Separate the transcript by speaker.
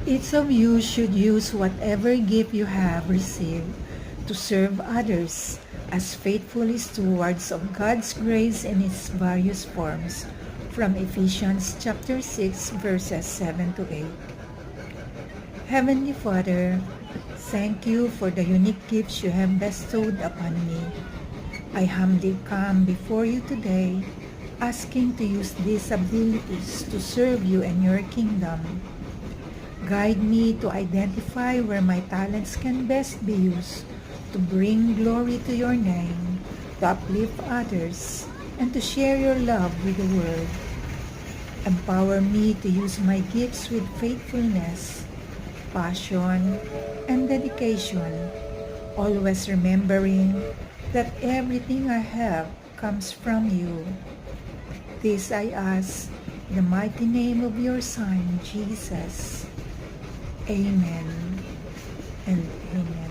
Speaker 1: Each of you should use whatever gift you have received to serve others as faithful stewards of God's grace in its various forms. From Ephesians chapter 6 verses 7 to 8. Heavenly Father, thank you for the unique gifts you have bestowed upon me. I humbly come before you today, asking to use these abilities to serve you and your kingdom. Guide me to identify where my talents can best be used to bring glory to your name, to uplift others, and to share your love with the world. Empower me to use my gifts with faithfulness, passion, and dedication, always remembering that everything I have comes from you. This I ask in the mighty name of your Son, Jesus. Amen and amen.